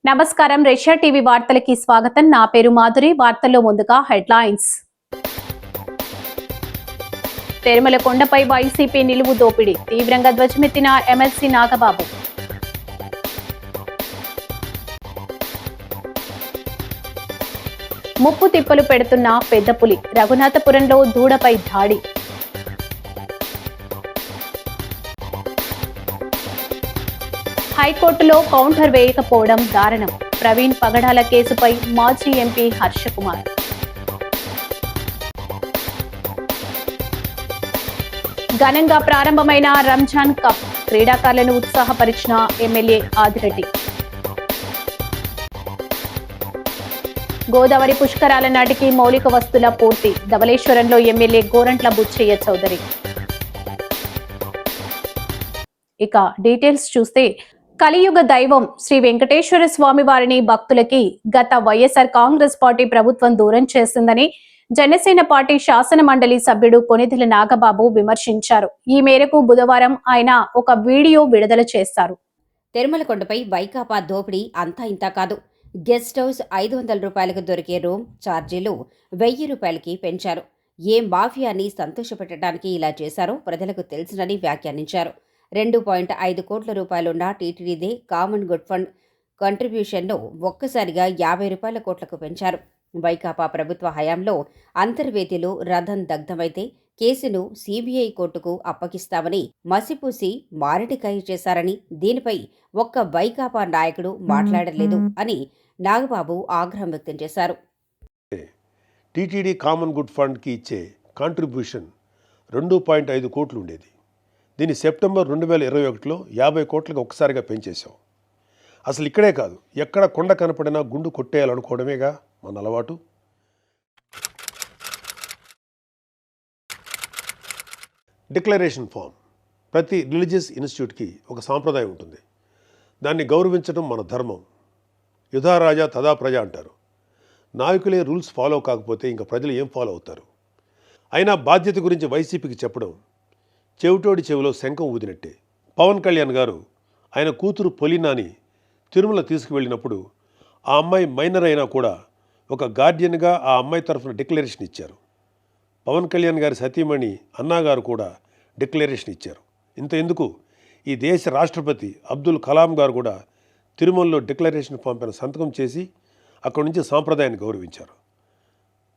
నమస్కారం. Russia TV వార్తలకి స్వాగతం. నా పేరు మాధురి. వార్తల్లో ముందుగా హెడ్లైన్స్. తిరుమల కొండపై వైసీపీ నిలువు దోపిడీ, తీవ్రంగా ధ్వజమెత్తిన ఎమ్మెల్సీ నాగబాబు. ముప్పు తిప్పలు పెడుతున్న పెద్ద పులి, రఘునాథపురంలో దూడపై దాడి. హైకోర్టులో కౌంటర్ వేయకపోవడం దారుణం, ప్రవీణ్ పగడాల కేసుపై మాజీ ఎంపీ హర్షకుమార్. ఘనంగా ప్రారంభమైన రంజాన్ కప్, క్రీడాకారులను ఉత్సాహపరిచిన ఎమ్మెల్యే ఆదిరెడ్డి. గోదావరి పుష్కరాల నాటికి మౌలిక వస్తుల పూర్తి, ధవళేశ్వరంలో ఎమ్మెల్యే గోరంట్ల బుచ్చయ్య చౌదరి. ఇక డీటెయిల్స్ చూస్తే, కలియుగ దైవం శ్రీ వెంకటేశ్వర స్వామి వారిని భక్తులకి గత వైఎస్ఆర్ కాంగ్రెస్ పార్టీ ప్రభుత్వం దూరం చేసిందని జనసేన పార్టీ శాసన మండలి సభ్యుడు కొనిదెల నాగబాబు విమర్శించారు. ఈ మేరకు బుధవారం ఆయన ఒక వీడియో విడుదల చేశారు. తిరుమల కొండపై వైకాపా దోపిడీ అంతా ఇంతా కాదు. గెస్ట్ హౌస్ 500 రూపాయలకు దొరికే రూమ్ ఛార్జీలు 1000 రూపాయలకి పెంచారు. ఏ మాఫియాని సంతోషపెట్టడానికి ఇలా చేశారో ప్రజలకు తెలుసునని వ్యాఖ్యానించారు. 2.5 కోట్ల రూపాయలున్న టీటీడీదే కామన్ గుడ్ ఫండ్ కంట్రిబ్యూషన్ను ఒక్కసారిగా 50 కోట్లకు పెంచారు. వైకాపా ప్రభుత్వ హయాంలో అంతర్వేదిలో రథం దగ్ధమైతే కేసును సీబీఐ కోర్టుకు అప్పగిస్తామని మసిపూసి మారడికాయ చేశారని, దీనిపై ఒక్క వైకాపా నాయకుడు మాట్లాడలేదు అని నాగబాబు ఆగ్రహం వ్యక్తం చేశారు. టీటీడీ కామన్ గుడ్ ఫండ్కి ఇచ్చే కాంట్రిబ్యూషన్ 2.5 కోట్లు ఉండేది. దీన్ని సెప్టెంబర్ 2021లో 50 కోట్లకు ఒక్కసారిగా పెంచేశాం. అసలు ఇక్కడే కాదు, ఎక్కడ కొండ కనపడినా గుండు కొట్టేయాలనుకోవడమేగా మన అలవాటు. Declaration form. ప్రతి రిలీజియస్ ఇన్స్టిట్యూట్కి ఒక సాంప్రదాయం ఉంటుంది. దాన్ని గౌరవించడం మన ధర్మం. యుధా రాజా తదా ప్రజ అంటారు. నాయకులే రూల్స్ ఫాలో కాకపోతే ఇంకా ప్రజలు ఏం ఫాలో అవుతారు? అయినా బాధ్యత గురించి వైసీపీకి చెప్పడం చెవిటోడి చెవిలో శంఖం ఊదినట్టే. పవన్ కళ్యాణ్ గారు ఆయన కూతురు పొలినాని తిరుమల తీసుకువెళ్ళినప్పుడు ఆ అమ్మాయి మైనర్ అయినా కూడా ఒక గార్డియన్గా ఆ అమ్మాయి తరఫున డిక్లరేషన్ ఇచ్చారు. పవన్ కళ్యాణ్ గారి సతీమణి అన్నాగారు కూడా డిక్లరేషన్ ఇచ్చారు. ఇంత ఎందుకు, ఈ దేశ రాష్ట్రపతి అబ్దుల్ కలాం గారు కూడా తిరుమలలో డిక్లరేషన్ ఫామ్ పైన సంతకం చేసి అక్కడి నుంచి సాంప్రదాయాన్ని గౌరవించారు.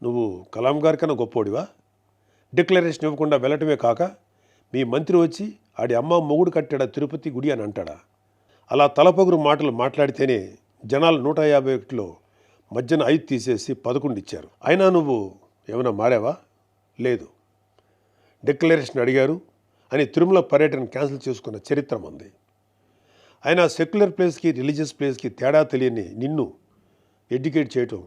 నువ్వు కలాం గారి కన్నా గొప్పోడివా? డిక్లరేషన్ ఇవ్వకుండా వెళ్ళటమే కాక మీ మంత్రి వచ్చి ఆడి అమ్మ మొగుడు కట్టాడా తిరుపతి గుడి అని అంటాడా? అలా తలపగురు మాటలు మాట్లాడితేనే జనాలు 151లో మధ్యన 5 తీసేసి 11 ఇచ్చారు. అయినా నువ్వు ఏమైనా మారావా? లేదు. డిక్లరేషన్ అడిగారు అని తిరుమల పర్యటన క్యాన్సిల్ చేసుకున్న చరిత్ర మంది. అయినా సెక్యులర్ ప్లేస్కి రిలీజియస్ ప్లేస్కి తేడా తెలియని నిన్ను ఎడ్యుకేట్ చేయటం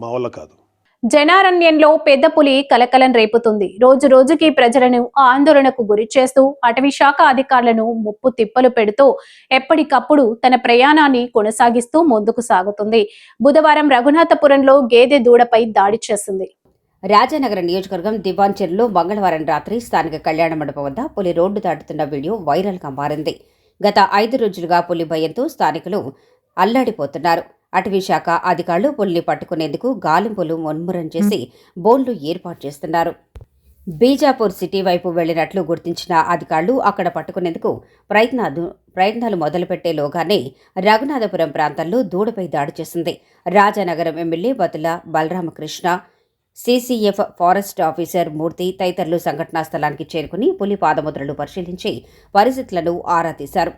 మా వల్ల కాదు. జనారణ్యంలో పెద్ద పులి కలకలం రేపుతుంది. రోజు రోజుకి ప్రజలను ఆందోళనకు గురి చేస్తూ అటవీ శాఖ అధికారులను ముప్పు తిప్పలు పెడుతూ ఎప్పటికప్పుడు తన ప్రయాణాన్ని కొనసాగిస్తూ ముందుకు సాగుతుంది. బుధవారం రఘునాథపురంలో గేదె దూడపై దాడి చేసింది. రాజానగరం నియోజకవర్గం దివాన్చెర్లో మంగళవారం రాత్రి స్థానిక కళ్యాణ మండపం వద్ద పులి రోడ్డు దాటుతున్న వీడియో వైరల్గా మారింది. గత 5 రోజులుగా పులి భయంతో స్థానికులు అల్లాడిపోతున్నారు. అటవీ శాఖ అధికారులు పులిని పట్టుకునేందుకు గాలింపులు ముమ్మరం చేసి బోన్లు ఏర్పాటు చేస్తున్నారు. బీజాపూర్ సిటీ వైపు వెళ్లినట్లు గుర్తించిన అధికారులు అక్కడ పట్టుకునేందుకు ప్రయత్నాలు మొదలుపెట్టేలోగానే రఘునాథపురం ప్రాంతంలో దూడపై దాడి చేసింది. Rajanagaram MLA Bathula Balaramakrishna, CCF forest officer Murthy తదితరులు సంఘటనా స్థలానికి చేరుకుని పులి పాదముద్రలు పరిశీలించి పరిస్థితులను ఆరా తీశారు.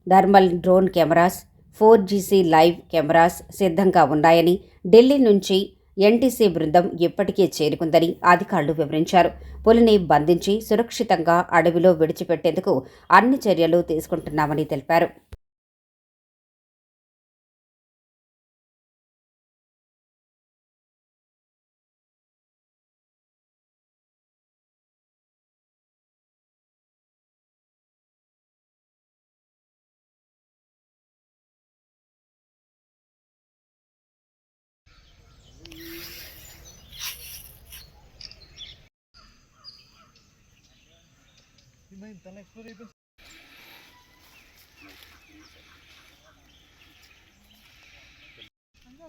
Thermal drone cameras, 4G live cameras సిద్ధంగా ఉన్నాయని, ఢిల్లీ నుంచి ఎన్టీసీ బృందం ఇప్పటికే చేరుకుందని అధికారులు వివరించారు. పులిని బంధించి సురక్షితంగా అడవిలో విడిచిపెట్టేందుకు అన్ని చర్యలు తీసుకుంటున్నామని తెలిపారు.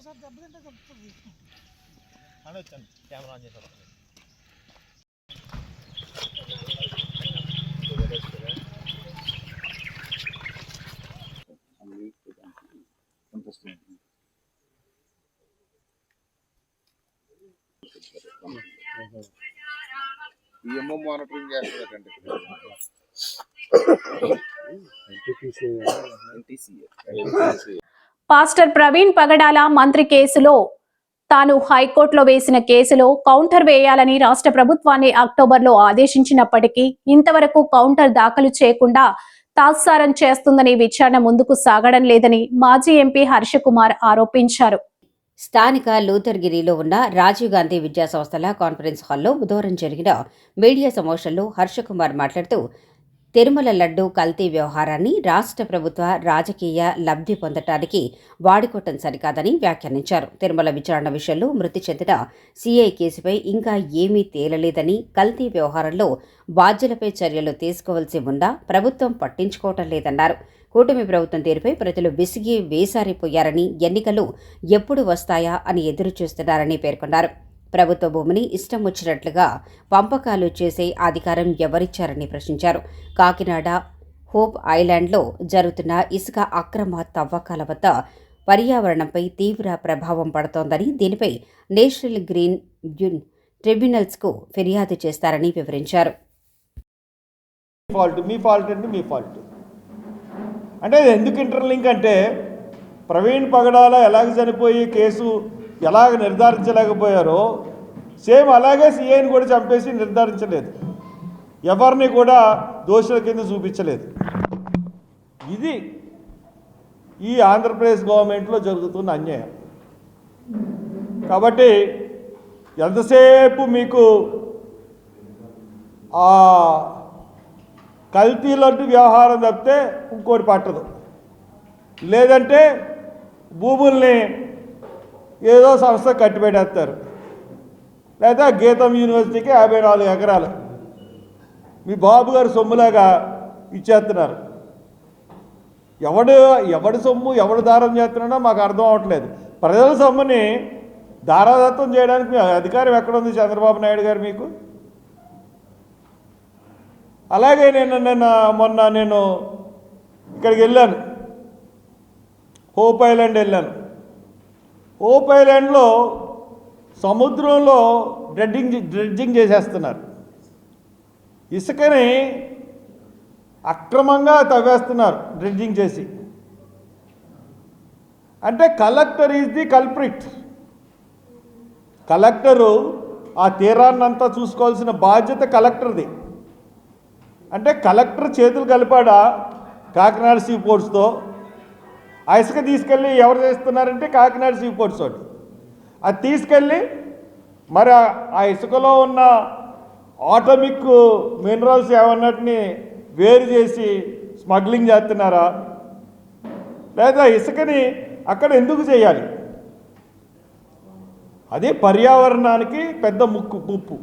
వచ్చాను కెమెరా ఆన్ చేశారు. ఈఎంఓ మానిటరింగ్ చేస్తుందండి. పాస్టర్ ప్రవీణ్ పగడాల మంత్రి కేసులో తాను హైకోర్టులో వేసిన కేసులో కౌంటర్ వేయాలని రాష్ట్ర ప్రభుత్వాన్ని అక్టోబర్లో ఆదేశించినప్పటికీ ఇంతవరకు కౌంటర్ దాఖలు చేయకుండా తాత్సారం చేస్తుందని విచారణ ముందుకు సాగడం లేదని మాజీ ఎంపీ హర్షకుమార్ ఆరోపించారు. స్థానిక లూథర్గిరిలో ఉన్న రాజీవ్ గాంధీ విద్యా సంస్థల కాన్ఫరెన్స్ హాల్లో బుధవారం జరిగిన మీడియా సమావేశంలో హర్షకుమార్ మాట్లాడుతూ తిరుమల లడ్డు కల్తీ వ్యవహారాన్ని రాష్ట్ర ప్రభుత్వ రాజకీయ లబ్ధి పొందటానికి వాడుకోవటం సరికాదని వ్యాఖ్యానించారు. తిరుమల విచారణ విషయంలో మృతి చెందిన సీఐ కేసుపై ఇంకా ఏమీ తేలలేదని, కల్తీ వ్యవహారంలో బాధ్యులపై చర్యలు తీసుకోవాల్సి ఉన్నా ప్రభుత్వం పట్టించుకోవటం లేదన్నారు. కూటమి ప్రభుత్వం తీరుపై ప్రజలు విసిగి వేసారిపోయారని, ఎన్నికలు ఎప్పుడు వస్తాయా అని ఎదురు చూస్తున్నారని పేర్కొన్నారు. ప్రభుత్వ భూమిని ఇష్టం వచ్చినట్లుగా పంపకాలు చేసే అధికారం ఎవరిచ్చారని ప్రశ్నించారు. కాకినాడ హోప్ ఐలాండ్లో జరుగుతున్న ఇసుక అక్రమ తవ్వకాల వద్ద పర్యావరణంపై తీవ్ర ప్రభావం పడుతోందని, దీనిపై నేషనల్ గ్రీన్ ట్రిబ్యునల్స్కు ఫిర్యాదు చేస్తారని వివరించారు. అంటే ఎందుకు ఇంటర్లింక్ అంటే ప్రవీణ్ పగడాల ఎలాగ చనిపోయి కేసు ఎలాగ నిర్ధారించలేకపోయారో సేమ్ అలాగే సీఐని కూడా చంపేసి నిర్ధారించలేదు, ఎవరిని కూడా దోషుల కింద చూపించలేదు. ఇది ఈ ఆంధ్రప్రదేశ్ గవర్నమెంట్లో జరుగుతున్న అన్యాయం. కాబట్టి ఎంతసేపు మీకు కల్తీ లడ్డు వ్యవహారం తప్పితే ఇంకోటి పట్టదు. లేదంటే భూముల్ని ఏదో సంస్థ కట్టిపెట్టేస్తారు, లేదా గీతం యూనివర్సిటీకి 54 ఎకరాలు మీ బాబు గారు సొమ్ములాగా ఇచ్చేస్తున్నారు. ఎవడి సొమ్ము ఎవడు దారం చేస్తున్నాడో మాకు అర్థం అవ్వట్లేదు. ప్రజల సొమ్ముని దారాదత్తం చేయడానికి మీ అధికారం ఎక్కడుంది చంద్రబాబు నాయుడు గారు మీకు? అలాగే మొన్న నేను ఇక్కడికి వెళ్ళాను, హోప్ ఐలాండ్ వెళ్ళాను. హోప్ ఐలాండ్లో సముద్రంలో డ్రెడ్జింగ్ చేసేస్తున్నారు, ఇసుకని అక్రమంగా తవ్వేస్తున్నారు డ్రెడ్జింగ్ చేసి. అంటే collector is the culprit. Collector ఆ తీరాన్నంతా చూసుకోవాల్సిన బాధ్యత కలెక్టర్ది. అంటే కలెక్టర్ చేతులు కలిపాడా కాకినాడ సీ పోర్ట్స్తో? ఆ ఇసుక తీసుకెళ్ళి ఎవరు చేస్తున్నారంటే కాకినాడ సీ పోర్ట్స్ వాడు. అది తీసుకెళ్ళి మరి ఆ ఇసుకలో ఉన్న ఆటమిక్ మినరల్స్ ఏమన్నటిని వేరు చేసి స్మగ్లింగ్ చేస్తున్నారా? లేదా ఇసుకని అక్కడ ఎందుకు చేయాలి? అదే పర్యావరణానికి పెద్ద ముప్పు.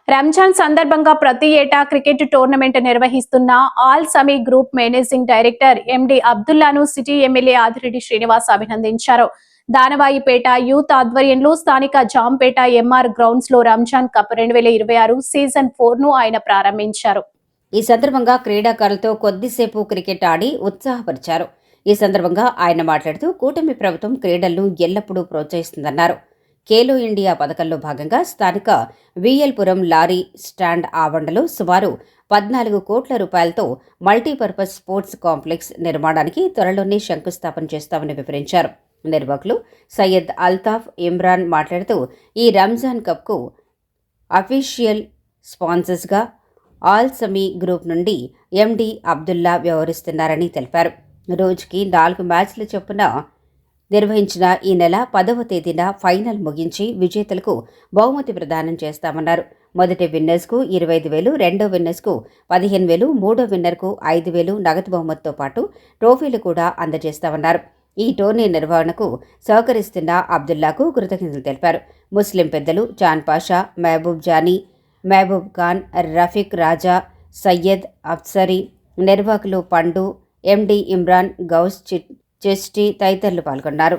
రంజాన్ సందర్భంగా ప్రతి ఏటా క్రికెట్ టోర్నమెంట్ నిర్వహిస్తున్న Al Sami group managing director MD అబ్దుల్లాను సిటీ ఎమ్మెల్యే ఆదిరెడ్డి శ్రీనివాస్ అభినందించారు. దానవాయిపేట యూత్ ఆధ్వర్యంలో స్థానిక జాంపేట ఎంఆర్ గ్రౌండ్స్ లో రంజాన్ కప్ 2026 సీజన్ 4 ను ఆయన ప్రారంభించారు. ఈ సందర్భంగా క్రీడాకారులతో కొద్దిసేపు క్రికెట్ ఆడి ఉత్సాహపరిచారు. ఈ సందర్భంగా ఆయన మాట్లాడుతూ కూటమి ప్రభుత్వం క్రీడలను ఎల్లప్పుడూ ప్రోత్సహిస్తుందన్నారు. ఖేలో ఇండియా పథకంలో భాగంగా స్థానిక విఎల్పురం లారీ స్టాండ్ ఆవరణలో సుమారు 14 కోట్ల రూపాయలతో మల్టీపర్పస్ స్పోర్ట్స్ కాంప్లెక్స్ నిర్మాణానికి త్వరలోనే శంకుస్థాపన చేస్తామని వివరించారు. నిర్వాహకులు సయ్యద్ అల్తాఫ్ ఇమ్రాన్ మాట్లాడుతూ ఈ Ramzan కప్కు official స్పాన్సర్స్గా all Sami group నుండి ఎండి అబ్దుల్లా వ్యవహరిస్తున్నారని తెలిపారు. రోజుకి 4 మ్యాచ్ల చొప్పున నిర్వహించిన ఈ నెల 10వ తేదీన ఫైనల్ ముగించి విజేతలకు బహుమతి ప్రదానం చేస్తామన్నారు. మొదటి విన్నర్స్కు 25,000, రెండో విన్నర్స్కు 15,000, మూడో విన్నర్కు 5,000 నగదు బహుమతితో పాటు ట్రోఫీలు కూడా అందజేస్తామన్నారు. ఈ టోర్నీ నిర్వహణకు సహకరిస్తున్న అబ్దుల్లాకు కృతజ్ఞతలు తెలిపారు. ముస్లిం పెద్దలు చాన్ పాషా, మహబూబ్ జానీ, మహబూబ్ ఖాన్, రఫీక్ రాజా, సయ్యద్ అఫ్సరీ, నిర్వాహకులు పండు, ఎండి ఇమ్రాన్, గౌస్ చిస్టి తదితరులు పాల్గొన్నారు.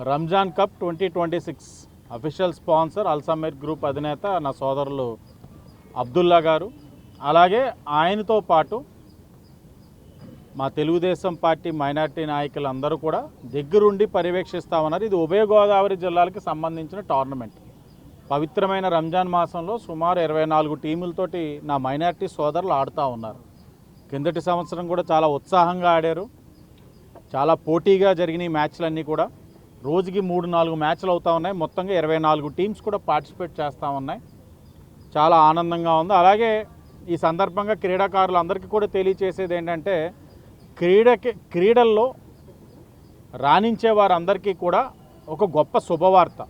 Ramzan cup 2026 official sponsor Alsameer group అధినేత నా సోదరులు అబ్దుల్లా గారు, అలాగే ఆయనతో పాటు మా తెలుగుదేశం పార్టీ మైనార్టీ నాయకులు అందరూ కూడా దగ్గరుండి పర్యవేక్షిస్తూ ఉన్నారు. ఇది ఉభయ గోదావరి జిల్లాలకు సంబంధించిన టోర్నమెంట్. పవిత్రమైన రంజాన్ మాసంలో సుమారు 24 టీములతోటి నా మైనార్టీ సోదరులు ఆడుతూ ఉన్నారు. కిందటి సంవత్సరం కూడా చాలా ఉత్సాహంగా ఆడారు. చాలా పోటీగా జరిగిన ఈ మ్యాచ్లన్నీ కూడా రోజుకి 3-4 మ్యాచ్లు అవుతూ ఉన్నాయి. మొత్తంగా 24 టీమ్స్ కూడా పార్టిసిపేట్ చేస్తూ ఉన్నాయి. చాలా ఆనందంగా ఉంది. అలాగే ఈ సందర్భంగా క్రీడాకారులందరికీ కూడా తెలియచేసేది ఏంటంటే క్రీడల్లో రాణించే వారందరికీ కూడా ఒక గొప్ప శుభవార్త.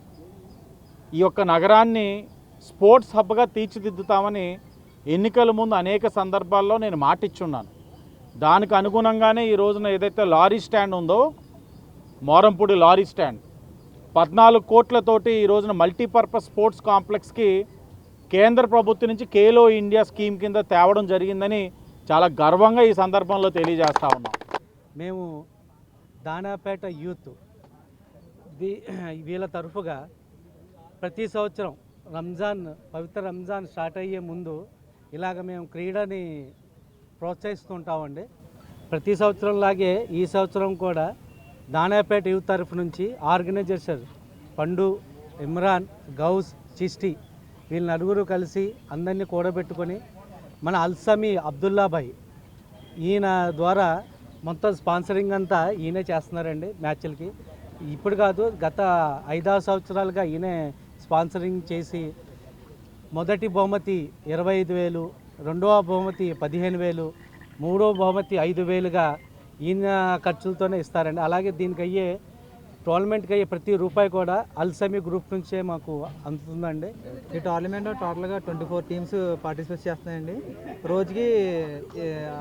ఈ యొక్క నగరాన్ని స్పోర్ట్స్ హబ్గా తీర్చిదిద్దుతామని ఎన్నికల ముందు అనేక సందర్భాల్లో నేను మాటిచ్చున్నాను. దానికి అనుగుణంగానే ఈ రోజున ఏదైతే లారీ స్టాండ్ ఉందో, మోరంపూడి లారీ స్టాండ్ 14 కోట్లతోటి ఈ రోజున మల్టీపర్పస్ స్పోర్ట్స్ కాంప్లెక్స్కి కేంద్ర ప్రభుత్వం నుంచి ఖేలో ఇండియా స్కీమ్ కింద తేవడం జరిగిందని చాలా గర్వంగా ఈ సందర్భంలో తెలియజేస్తా ఉన్నాం. మేము దానాపేట యూత్ వీళ్ళ తరఫుగా ప్రతి సంవత్సరం పవిత్ర రంజాన్ స్టార్ట్ అయ్యే ముందు ఇలాగ మేము క్రీడని ప్రోత్సహిస్తుంటామండి. ప్రతి సంవత్సరం లాగే ఈ సంవత్సరం కూడా దానాపేట యూత్ తరఫు నుంచి ఆర్గనైజర్స్ పండు, ఇమ్రాన్, గౌస్, చిష్టి వీళ్ళ నలుగురు కలిసి అందరినీ కూడబెట్టుకొని మన అల్సమీ అబ్దుల్లా భాయ్ ఈయన ద్వారా మొత్తం స్పాన్సరింగ్ అంతా ఈయనే చేస్తున్నారండి మ్యాచ్లకి. ఇప్పుడు కాదు, గత 5-6 సంవత్సరాలుగా ఈయనే స్పాన్సరింగ్ చేసి మొదటి బహుమతి 25,000, రెండవ బహుమతి 15,000, మూడవ బహుమతి 5,000గా ఈయన ఖర్చులతోనే ఇస్తారండి. అలాగే దీనికి అయ్యే టోర్నమెంట్కి అయ్యే ప్రతి రూపాయి కూడా అల్సమీ గ్రూప్ నుంచే మాకు అందుతుందండి. ఈ టోర్నమెంట్లో టోటల్గా 24 టీమ్స్ పార్టిసిపేట్ చేస్తున్నాయండి. రోజుకి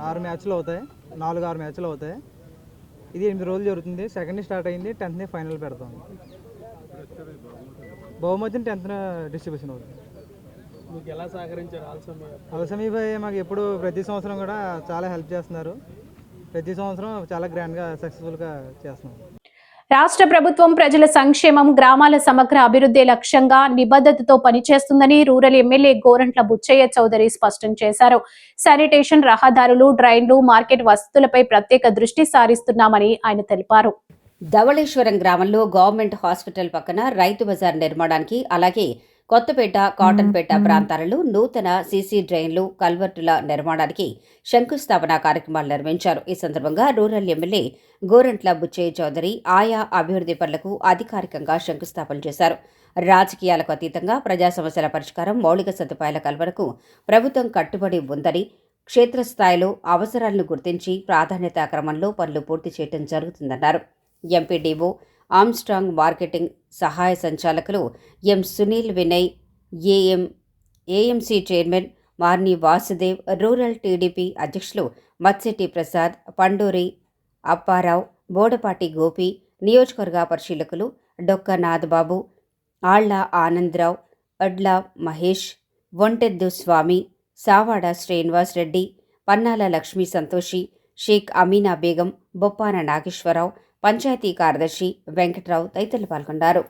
6 మ్యాచ్లు అవుతాయి, 4-6 మ్యాచ్లు అవుతాయి. ఇది 8 రోజులు జరుగుతుంది. 2nd స్టార్ట్ అయింది, 10th ఫైనల్ పెడతాం. బహుమతిని 10th డిస్ట్రిబ్యూషన్ అవుతుంది. మీకు ఎలా సహకరించారు అల్సమీ మాకు ఎప్పుడు ప్రతి సంవత్సరం కూడా చాలా హెల్ప్ చేస్తున్నారు. ప్రతి సంవత్సరం చాలా గ్రాండ్గా సక్సెస్ఫుల్గా చేస్తున్నాం. రాష్ట్ర ప్రభుత్వం ప్రజల సంక్షేమం, గ్రామాల సమగ్ర అభివృద్ధి లక్ష్యంగా నిబద్ధతతో పనిచేస్తుందని రూరల్ ఎమ్మెల్యే గోరంట్ల బుచ్చయ్య చౌదరి స్పష్టం చేశారు. శానిటేషన్, రహదారులు, డ్రైన్లు, మార్కెట్ వసతులపై ప్రత్యేక దృష్టి సారిస్తున్నామని ఆయన తెలిపారు. ధవళేశ్వరం గ్రామంలో గవర్నమెంట్ హాస్పిటల్ పక్కన రైతు బజార్ నిర్మాణానికి, అలాగే కొత్తపేట, కాటన్పేట ప్రాంతాలలో నూతన సీసీ డ్రైన్లు, కల్వర్టుల నిర్మాణానికి శంకుస్థాపన కార్యక్రమాలు నిర్వహించారు. ఈ సందర్భంగా రూరల్ ఎమ్మెల్యే గోరంట్ల బుచ్చయ్య చౌదరి ఆయా అభివృద్ధి పనులకు అధికారికంగా శంకుస్థాపన చేశారు. రాజకీయాలకు అతీతంగా ప్రజా సమస్యల పరిష్కారం, మౌలిక సదుపాయాల కల్పనకు ప్రభుత్వం కట్టుబడి ఉందని, క్షేత్రస్థాయిలో అవసరాలను గుర్తించి ప్రాధాన్యతా క్రమంలో పనులు పూర్తి చేయడం జరుగుతుందన్నారు. ఎంపీడీఓ ఆమ్స్ట్రాంగ్ మార్కెటింగ్ సహాయ సంచాలకులు M Sunil Vinay, AMC chairman Marni Vasudev, rural TDP అధ్యక్షులు మత్సెట్టి ప్రసాద్, పండూరి అప్పారావు, బోడపాటి గోపి, నియోజకవర్గ పరిశీలకులు డొక్క నాథబాబు, ఆళ్ల ఆనందరావు, అడ్ల మహేష్, ఒంటెద్దు స్వామి, సావాడ శ్రీనివాస్ రెడ్డి, పన్నాల లక్ష్మీ సంతోషి, షేక్ అమీనా బేగం, బొప్పాన నాగేశ్వరరావు, పంచాయతీ కార్యదర్శి వెంకట్రావు తదితరులు పాల్గొన్నారు.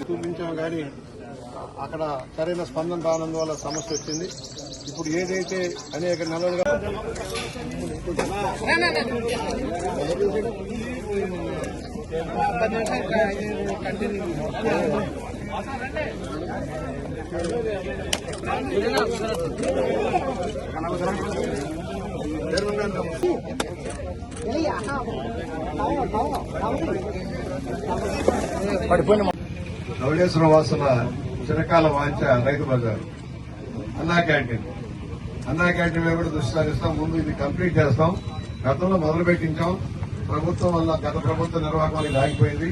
చూపించాము కానీ అక్కడ సరైన స్పందన రానందువల్ల సమస్య వచ్చింది. ఇప్పుడు ఏదైతే అనేక నెలలుగా ధవళేశ్వరం వాసుల చిరకాల వాంఛ రైతు బజార్, అన్నా క్యాంటీన్ మీద కూడా దృష్టి సారిస్తాం. ముందు ఇది కంప్లీట్ చేస్తాం. గతంలో మొదలు పెట్టించాం. ప్రభుత్వం వల్ల గత ప్రభుత్వ నిర్వాహకం ఇది ఆగిపోయింది.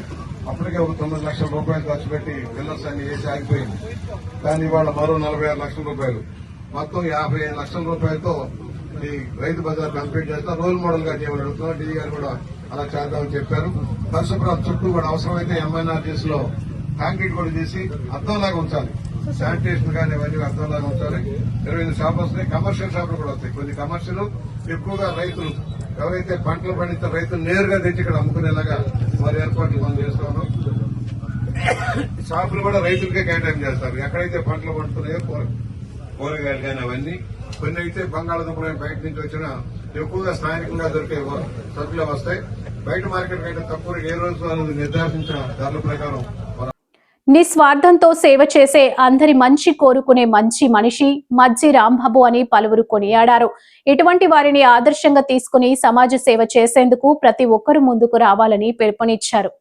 అప్పటికే ఒక 9 లక్షల రూపాయలు ఖర్చు పెట్టి పిల్లర్స్ అన్ని వేసి ఆగిపోయింది. కానీ ఇవాళ మరో 46 లక్షల రూపాయలు, మొత్తం 55 లక్షల రూపాయలతో ఈ రైతు బజార్ కంప్లీట్ చేస్తా. రోల్ మోడల్ గా చేయమని అడుగుతున్నారు. డీ గారు కూడా అలా చేద్దామని చెప్పారు. పరిశుభ్రత చుట్టూ కూడా అవసరమైతే ఎంఎన్ఆర్జీస్ లో కాంక్రీట్ కూడా తీసి అద్దంలాగా ఉంచాలి. శానిటేషన్ కానీ ఇవన్నీ అద్దంలాగా ఉంచాలి. 25 షాపులు వస్తాయి, కమర్షియల్ షాపులు కూడా వస్తాయి. కొన్ని కమర్షియల్ ఎక్కువగా రైతులు ఎవరైతే పంటలు పండితే రైతులు నేరుగా తెచ్చి ఇక్కడ అమ్ముకునేలాగా వారి ఏర్పాట్లు మనం చేస్తున్నాం. షాపులు కూడా రైతులకే కేటాయం చేస్తారు. ఎక్కడైతే పంటలు పండుతున్నాయో కూరగాయలు కానీ అవన్నీ, కొన్ని అయితే బంగాళాదుంపలు బయట నుంచి వచ్చిన ఎక్కువగా స్థానికంగా దొరికే సరుకులే వస్తాయి. బయట మార్కెట్ కంటే తక్కువ ఏ రోజు అనేది నిర్దేశించిన ధరల ప్రకారం నిస్వార్థంతో సేవ చేసే అందరి మంచి కోరుకునే మంచి మనిషి మజ్జి రాంబాబు అని పలువురు కొనియాడారు. ఇటువంటి వారిని ఆదర్శంగా తీసుకుని సమాజ సేవ చేసేందుకు ప్రతి ఒక్కరూ ముందుకు రావాలని పిలుపునిచ్చారు.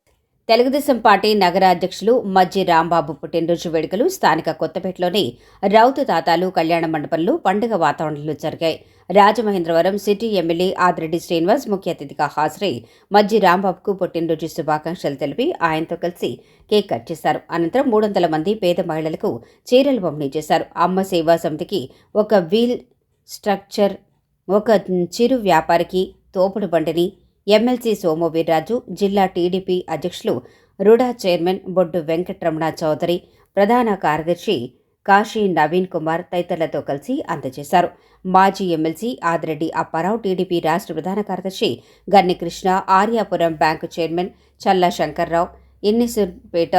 తెలుగుదేశం పార్టీ నగర అధ్యక్షులు మజ్జి రాంబాబు పుట్టినరోజు వేడుకలు స్థానిక కొత్తపేటలోని రౌతు తాతాలు కళ్యాణ మండపంలో పండుగ వాతావరణంలో జరిగాయి. రాజమహేంద్రవరం సిటీ ఎమ్మెల్యే ఆదిరెడ్డి శ్రీనివాస్ ముఖ్య అతిథిగా హాజరై మజ్జి రాంబాబుకు పుట్టినరోజు శుభాకాంక్షలు తెలిపి ఆయనతో కలిసి కేక్ కట్ చేశారు. అనంతరం 300 మంది పేద మహిళలకు చీరలు పంపిణీ చేశారు. అమ్మ సేవా సమితికి ఒక వీల్ స్ట్రక్చర్, ఒక చిరు వ్యాపారికి తోపుడు బండిని ఎమ్మెల్సీ సోము వీర్రాజు, జిల్లా టీడీపీ అధ్యక్షులు రుడా చైర్మన్ బొడ్డు వెంకటరమణ చౌదరి, ప్రధాన కార్యదర్శి కాశీ నవీన్ కుమార్ తదితరులతో కలిసి అందజేశారు. మాజీ ఎమ్మెల్సీ ఆదిరెడ్డి అప్పారావు, టీడీపీ రాష్ట్ర ప్రధాన కార్యదర్శి గన్ని కృష్ణ, ఆర్యాపురం బ్యాంకు చైర్మన్ చల్లా శంకర్రావు, ఇన్నిసూర్పేట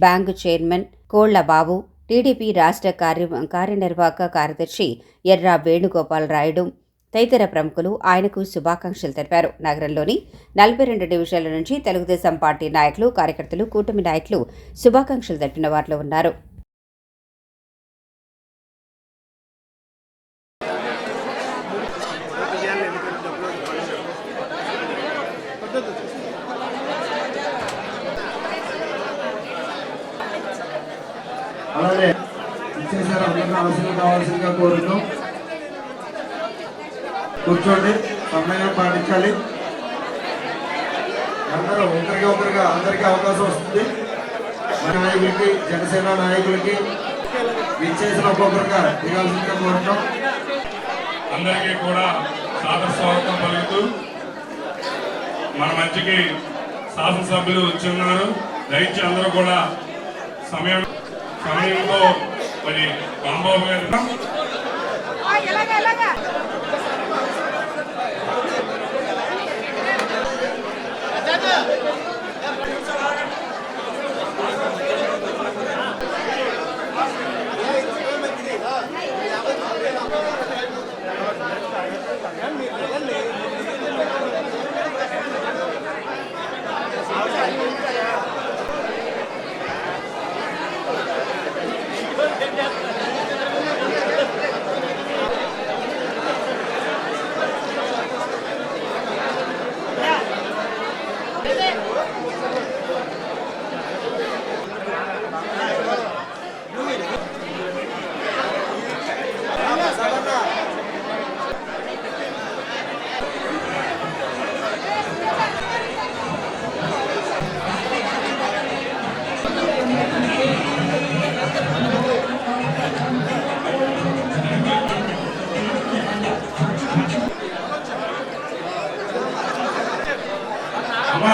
బ్యాంకు చైర్మన్ కోళ్ల బాబు, టీడీపీ రాష్ట్ర కార్యనిర్వాహక కార్యదర్శి ఎర్రా వేణుగోపాల్ రాయుడు తదితర ప్రముఖులు ఆయనకు శుభాకాంక్షలు తెలిపారు. నగరంలోని 42 డివిజన్ల నుంచి తెలుగుదేశం పార్టీ నాయకులు, కార్యకర్తలు, కూటమి నాయకులు శుభాకాంక్షలు తెలిపిన వారిలో ఉన్నారు. అలాగే ఇచ్చేసారు. అందరికీ అవసరం కావాల్సిందిగా కోరుతున్నాం. కూర్చోండి, సమయం పాటించాలి. అందరూ ఒకరిగా అందరికీ అవకాశం వస్తుంది. మన నాయకులకి, జనసేన నాయకులకి ఇచ్చేసిన ఒక్కొక్కరుగా దిగాల్సిందిగా కోరుతున్నాం. అందరికీ కూడా సాదర స్వాగతం పలుకుతూ మన మధ్యకి శాసనసభ్యులు వచ్చున్నారు. దయచేసి అందరూ కూడా సమయంతో మరి రాంబాబు గారు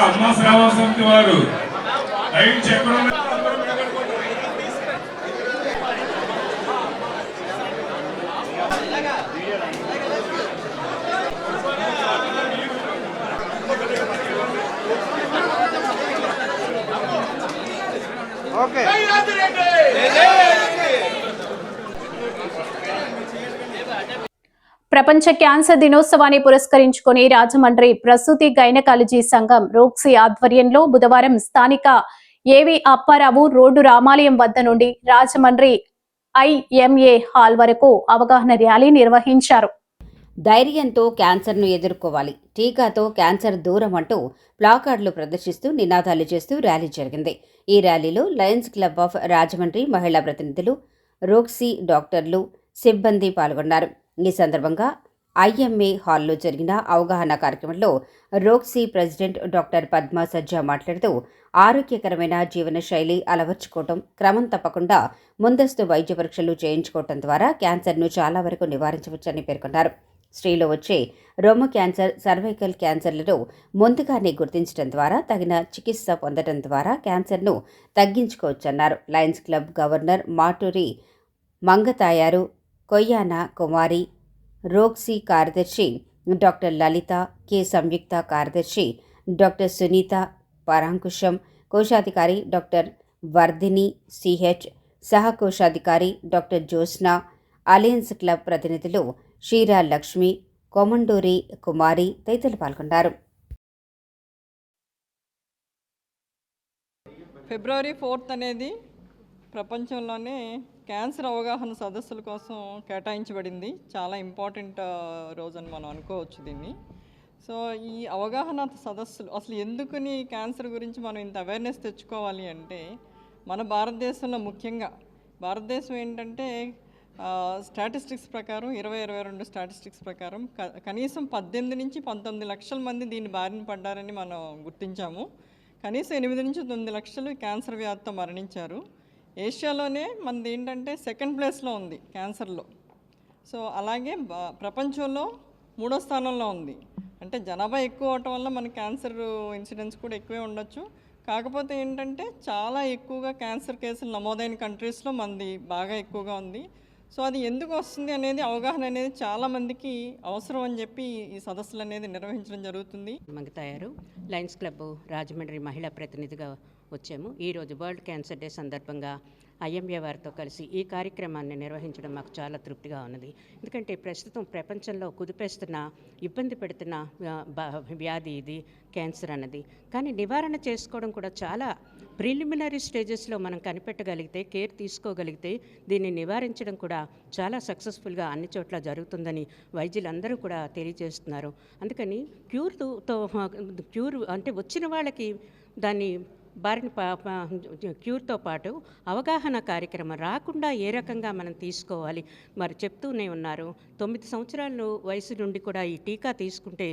అమ్మ సేవా సమితి వారు లైన్ చెప్పడం ప్రపంచ క్యాన్సర్ దినోత్సవాన్ని పురస్కరించుకుని రాజమండ్రి ప్రసూతి గైనకాలజీ సంఘం రోక్సీ ఆధ్వర్యంలో బుధవారం స్థానిక ఏవి అప్పారావు రోడ్డు రామాలయం వద్ద నుండి రాజమండ్రి IMA హాల్ వరకు అవగాహన ర్యాలీ నిర్వహించారు. ధైర్యంతో క్యాన్సర్ను ఎదుర్కోవాలి, టీకాతో క్యాన్సర్ దూరం అంటూ ప్లాకార్డులు ప్రదర్శిస్తూ నినాదాలు చేస్తూ ర్యాలీ జరిగింది. ఈ ర్యాలీలో లయన్స్ క్లబ్ ఆఫ్ రాజమండ్రి మహిళా ప్రతినిధులు, రోక్సీ డాక్టర్లు, సిబ్బంది పాల్గొన్నారు. ఈ సందర్భంగా ఐఎంఏ హాల్లో జరిగిన అవగాహన కార్యక్రమంలో రోక్సీ ప్రెసిడెంట్ డాక్టర్ పద్మా సజ్జా మాట్లాడుతూ ఆరోగ్యకరమైన జీవనశైలి అలవర్చుకోవటం, క్రమం తప్పకుండా ముందస్తు వైద్య పరీక్షలు చేయించుకోవటం ద్వారా క్యాన్సర్ను చాలా వరకు నివారించవచ్చని పేర్కొన్నారు. స్త్రీలో వచ్చే రొమ్ము క్యాన్సర్, సర్వైకల్ క్యాన్సర్లను ముందుగానే గుర్తించడం ద్వారా తగిన చికిత్స పొందడం ద్వారా క్యాన్సర్ను తగ్గించుకోవచ్చన్నారు. Lions club governor Maturi Mangatayaru, Koyyana Kumari, Roxy కార్యదర్శి డాక్టర్ లలిత, కె సంయుక్త కార్యదర్శి డాక్టర్ సునీత పరాంకుశం, కోశాధికారి డాక్టర్ వర్ధిని సిహెచ్, సహ కోశాధికారి డాక్టర్ జ్యోత్స్న, అలయన్స్ క్లబ్ ప్రతినిధులు షీరా లక్ష్మి, కొమండూరి కుమారి తదితరులు పాల్గొన్నారు. ఫిబ్రవరి 4th అనేది ప్రపంచంలోనే క్యాన్సర్ అవగాహన సదస్సుల కోసం కేటాయించబడింది. చాలా ఇంపార్టెంట్ రోజు అని మనం అనుకోవచ్చు దీన్ని. సో ఈ అవగాహన సదస్సులు అసలు ఎందుకని క్యాన్సర్ గురించి మనం ఇంత అవేర్నెస్ తెచ్చుకోవాలి అంటే, మన భారతదేశంలో ముఖ్యంగా భారతదేశం ఏంటంటే స్టాటిస్టిక్స్ ప్రకారం 2022 స్టాటిస్టిక్స్ ప్రకారం కనీసం 18 నుంచి 19 లక్షల మంది దీని బారిన పడ్డారని మనం గుర్తించాము. కనీసం 8 నుంచి 9 లక్షలు క్యాన్సర్ వ్యాధితో మరణించారు. ఏషియాలోనే మనది ఏంటంటే 2nd ప్లేస్లో ఉంది క్యాన్సర్లో. సో అలాగే ప్రపంచంలో 3వ స్థానంలో ఉంది. అంటే జనాభా ఎక్కువ అవటం వల్ల మన క్యాన్సర్ ఇన్సిడెన్స్ కూడా ఎక్కువే ఉండొచ్చు. కాకపోతే ఏంటంటే చాలా ఎక్కువగా క్యాన్సర్ కేసులు నమోదైన కంట్రీస్లో మనది బాగా ఎక్కువగా ఉంది. సో అది ఎందుకు వస్తుంది అనేది అవగాహన అనేది చాలామందికి అవసరం అని చెప్పి ఈ సదస్సులు అనేది నిర్వహించడం జరుగుతుంది. మంగతాయారు, లయన్స్ క్లబ్ రాజమండ్రి మహిళా ప్రతినిధిగా వచ్చాము. ఈరోజు వరల్డ్ క్యాన్సర్ డే సందర్భంగా ఐఎంఏ వారితో కలిసి ఈ కార్యక్రమాన్ని నిర్వహించడం మాకు చాలా తృప్తిగా ఉన్నది. ఎందుకంటే ప్రస్తుతం ప్రపంచంలో కుదిపేస్తున్న, ఇబ్బంది పెడుతున్న వ్యాధి ఇది క్యాన్సర్ అన్నది. కానీ నివారణ చేసుకోవడం కూడా చాలా ప్రిలిమినరీ స్టేజెస్లో మనం కనిపెట్టగలిగితే, కేర్ తీసుకోగలిగితే దీన్ని నివారించడం కూడా చాలా సక్సెస్ఫుల్గా అన్ని చోట్ల జరుగుతుందని వైద్యులందరూ కూడా తెలియజేస్తున్నారు. అందుకని క్యూర్ అంటే వచ్చిన వాళ్ళకి దాన్ని బారిన క్యూర్తో పాటు అవగాహన కార్యక్రమం రాకుండా ఏ రకంగా మనం తీసుకోవాలి మరి చెప్తూనే ఉన్నారు. 9 సంవత్సరాల వయసు నుండి కూడా ఈ టీకా తీసుకుంటే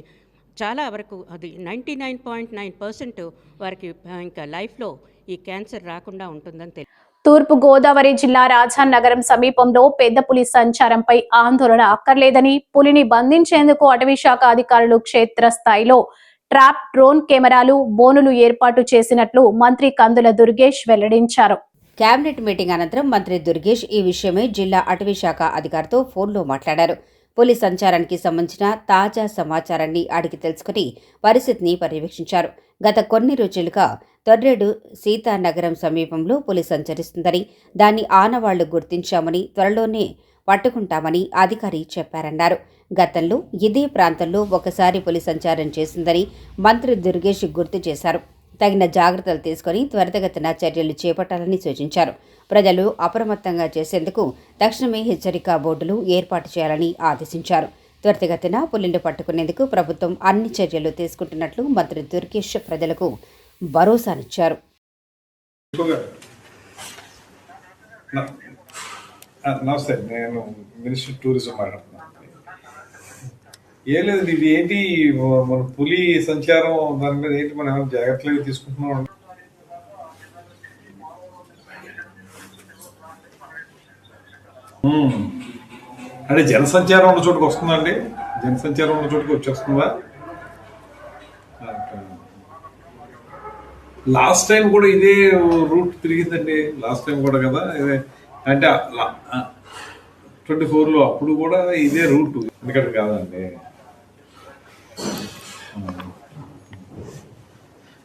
చాలా వరకు అది 99.9% వారికి ఇంకా లైఫ్లో ఈ క్యాన్సర్ రాకుండా ఉంటుందని తెలియదు. తూర్పు గోదావరి జిల్లా రాజాన్ నగరం సమీపంలో పెద్ద పులి సంచారంపై ఆందోళన అక్కర్లేదని, పులిని బంధించేందుకు అటవీ శాఖ అధికారులు క్షేత్రస్థాయిలో ట్రాప్, డ్రోన్ కెమెరాలు, బోనులు ఏర్పాటు చేసినట్లు మంత్రి కందుల దుర్గేష్ వెల్లడించారు. కేబినెట్ మీటింగ్ అనంతరం మంత్రి దుర్గేష్ ఈ విషయమై జిల్లా అటవీ శాఖ అధికారితో ఫోన్లో మాట్లాడారు. పులి సంచారానికి సంబంధించిన తాజా సమాచారాన్ని అడిగి తెలుసుకుని పరిస్థితిని పర్యవేక్షించారు. గత కొన్ని రోజులుగా తొర్రేడు సీతానగరం సమీపంలో పులి సంచరిస్తుందని, దాన్ని ఆనవాళ్లు గుర్తించామని, త్వరలోనే పట్టుకుంటామని అధికారి చెప్పారన్నారు. గతంలో ఇదే ప్రాంతంలో ఒకసారి పులి సంచారం చేసిందని మంత్రి దుర్గేష్ గుర్తు చేశారు. తగిన జాగ్రత్తలు తీసుకుని త్వరితగతిన చర్యలు చేపట్టాలని సూచించారు. ప్రజలు అప్రమత్తంగా చేసేందుకు తక్షణమే హెచ్చరికా బోర్డులు ఏర్పాటు చేయాలని ఆదేశించారు. త్వరితగతిన పులిని పట్టుకునేందుకు ప్రభుత్వం అన్ని చర్యలు తీసుకుంటున్నట్లు మంత్రి దుర్గేష్ ప్రజలకు భరోసానిచ్చారు. నమస్తే, నేను మినిస్టర్ టూరిజం మాట్లాడుతున్నాను. ఏం లేదు, ఇది ఏంటి మన పులి సంచారం దాని మీద ఏంటి మనం ఏమైనా జాగ్రత్తలు తీసుకుంటున్నాం? అంటే జనసంచారం ఉన్న చోటుకు వస్తుందండి? జనసంచారం ఉన్న చోటుకు వచ్చేస్తుందా? లాస్ట్ టైం కూడా ఇదే రూట్ తిరిగిందండి. లాస్ట్ టైం కూడా కదా ఇదే, అంటే 24లో అప్పుడు కూడా ఇదే రూట్, ఎందుకంటే కాదండి.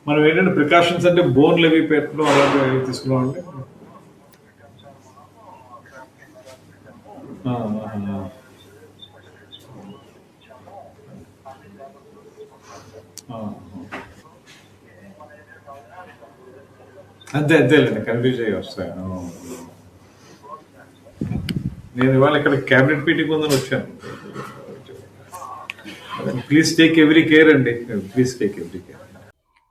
మనం ఏంటంటే ప్రికాషన్స్ అంటే బోన్లు అవి పెట్టడం అలాంటివి తీసుకున్నామండి. అంతేలేండి, కన్ఫ్యూజ్ అయ్యి వస్తాయి. నేను ఇవాళ ఇక్కడ క్యాబినెట్ మీటింగ్ ఉందని వచ్చాను. ప్లీజ్ టేక్ ఎవ్రీ కేర్ అండి, ప్లీజ్ టేక్ ఎవ్రీ కేర్.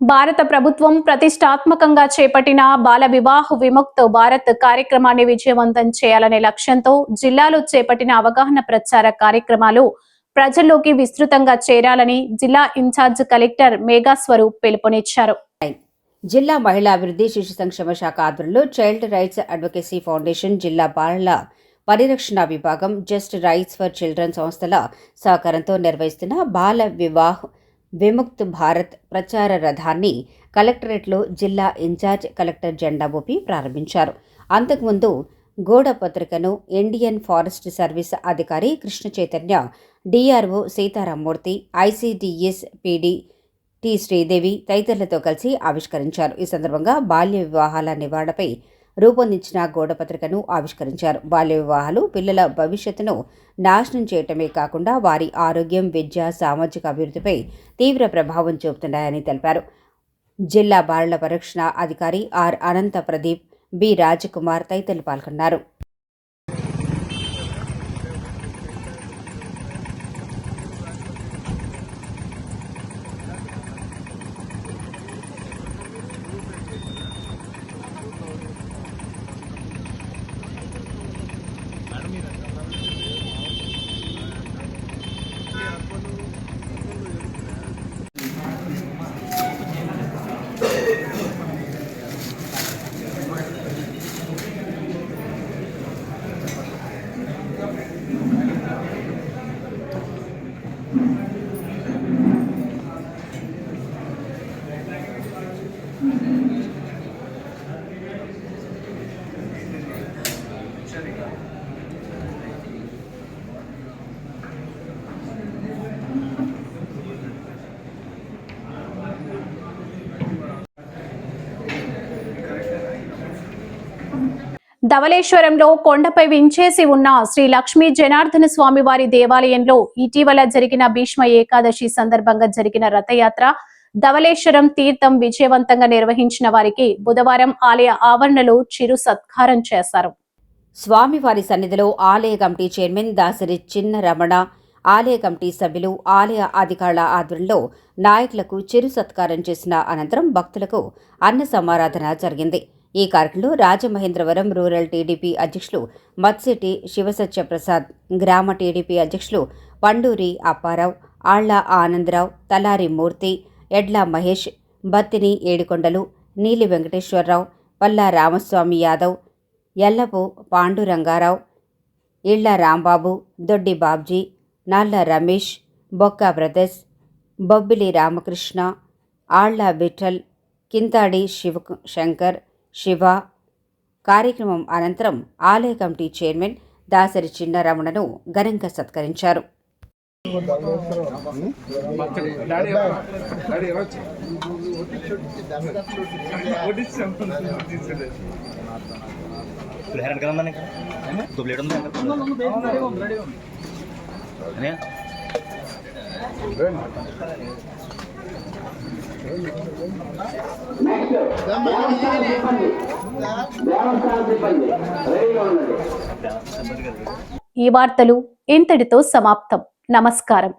భారత ప్రభుత్వం ప్రతిష్టాత్మకంగా చేపట్టిన బాల వివాహ విముక్త భారత్ కార్యక్రమాన్ని విజయవంతం చేయాలనే లక్ష్యంతో జిల్లాలో చేపట్టిన అవగాహన ప్రచార కార్యక్రమాలు ప్రజల్లోకి విస్తృతంగా చేరాలని జిల్లా ఇన్ఛార్జ్ కలెక్టర్ మేఘా స్వరూప్ పిలుపునిచ్చారు. జిల్లా మహిళా అభివృద్ధి శిశు సంక్షేమ శాఖ ఆధ్వర్యంలో చైల్డ్ రైట్స్ అడ్వకేసీ ఫౌండేషన్, జిల్లా బాలల పరిరక్షణ విభాగం, జస్ట్ రైట్స్ ఫర్ చిల్డ్రన్ సంస్థల సహకారంతో నిర్వహిస్తున్న బాల వివాహ్ విముక్త్ భారత్ ప్రచార రథాన్ని కలెక్టరేట్లో జిల్లా ఇన్ఛార్జ్ కలెక్టర్ జెండా ఊపి ప్రారంభించారు. అంతకుముందు గోడ పత్రికను ఇండియన్ ఫారెస్ట్ సర్వీస్ అధికారి Krishna Chaitanya, DRO Sitaramamurthy, ICDS PD T Sridevi తదితరులతో కలిసి ఆవిష్కరించారు. ఈ సందర్భంగా బాల్య వివాహాల నివారణపై రూపొందించిన గోడపత్రికను ఆవిష్కరించారు. బాల్య వివాహాలు పిల్లల భవిష్యత్తును నాశనం చేయటమే కాకుండా వారి ఆరోగ్యం, విద్య, సామాజిక అభివృద్ధిపై తీవ్ర ప్రభావం చూపుతున్నాయని తెలిపారు. జిల్లా బాలల పరిరక్షణ అధికారి ఆర్ అనంత ప్రదీప్, బి రాజకుమార్ తదితరులు పాల్గొన్నారు. ధవళేశ్వరంలో కొండపై వించేసి ఉన్న శ్రీ లక్ష్మీ జనార్దన స్వామి వారి దేవాలయంలో ఇటీవల జరిగిన భీష్మ ఏకాదశి సందర్భంగా జరిగిన రథయాత్ర, ధవళేశ్వరం తీర్థం విజయవంతంగా నిర్వహించిన వారికి బుధవారం ఆలయ ఆవరణలో చిరు సత్కారం చేశారు. స్వామివారి సన్నిధిలో ఆలయ కమిటీ చైర్మన్ దాసరి చిన్న రమణ, ఆలయ కమిటీ సభ్యులు, ఆలయ అధికారుల ఆధ్వర్యంలో నాయకులకు చిరు సత్కారం చేసిన అనంతరం భక్తులకు అన్న సమారాధన జరిగింది. ఈ కార్యక్రమంలో రాజమహేంద్రవరం రూరల్ టీడీపీ అధ్యక్షులు మత్సిటి శివసత్యప్రసాద్, గ్రామ టీడీపీ అధ్యక్షులు పండూరి అప్పారావు, ఆళ్ల ఆనందరావు, తలారి మూర్తి, ఎడ్ల మహేష్, బత్తిని ఏడుకొండలు, నీలి వెంకటేశ్వరరావు, పల్లా రామస్వామి యాదవ్, ఎల్లపు పాండురంగారావు, ఇళ్ల రాంబాబు, దొడ్డి బాబ్జీ, నాళ్ల రమేష్, బొక్క బ్రదర్స్, బొబ్బిలి రామకృష్ణ, ఆళ్ల విఠల్, కింతాడి శంకర్, శివ. కార్యక్రమం అనంతరం ఆలయ కమిటీ చైర్మన్ దాసరి చిన్నరమణను ఘనంగా సత్కరించారు. ఈ వార్తలు ఇంతటితో సమాప్తం. నమస్కారం.